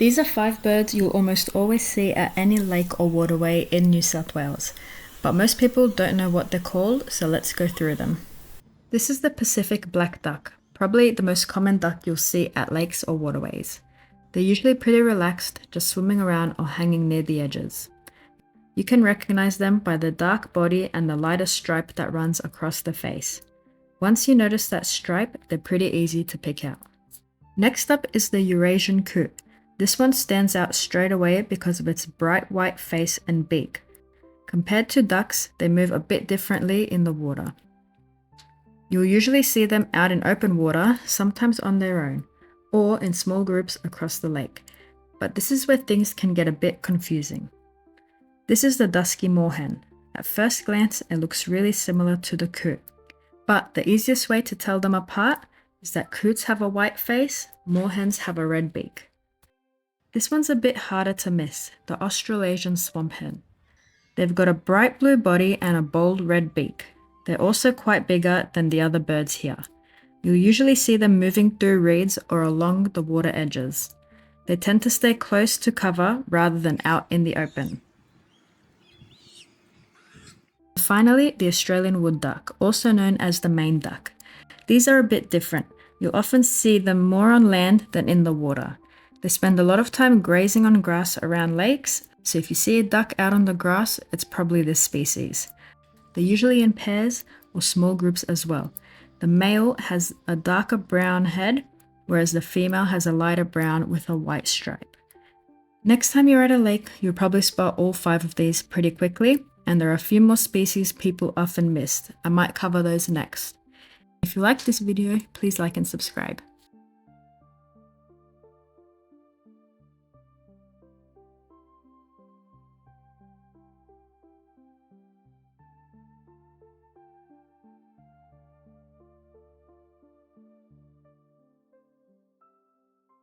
These are 5 birds you'll almost always see at any lake or waterway in New South Wales, but most people don't know what they're called, so let's go through them. This is the Pacific black duck, probably the most common duck you'll see at lakes or waterways. They're usually pretty relaxed, just swimming around or hanging near the edges. You can recognize them by the dark body and the lighter stripe that runs across the face. Once you notice that stripe, they're pretty easy to pick out. Next up is the Eurasian Coot. This one stands out straight away because of its bright white face and beak. Compared to ducks, they move a bit differently in the water. You'll usually see them out in open water, sometimes on their own, or in small groups across the lake. But this is where things can get a bit confusing. This is the Dusky Moorhen. At first glance, it looks really similar to the coot. But the easiest way to tell them apart is that coots have a white face, moorhens have a red beak. This one's a bit harder to miss, the Australasian Swamphen. They've got a bright blue body and a bold red beak. They're also quite bigger than the other birds here. You'll usually see them moving through reeds or along the water edges. They tend to stay close to cover rather than out in the open. Finally, the Australian wood duck, also known as the Maine duck. These are a bit different. You'll often see them more on land than in the water. They spend a lot of time grazing on grass around lakes, so if you see a duck out on the grass, it's probably this species. They're usually in pairs or small groups as well. The male has a darker brown head, whereas the female has a lighter brown with a white stripe. Next time you're at a lake, you'll probably spot all 5 of these pretty quickly, and there are a few more species people often miss. I might cover those next. If you liked this video, please like and subscribe.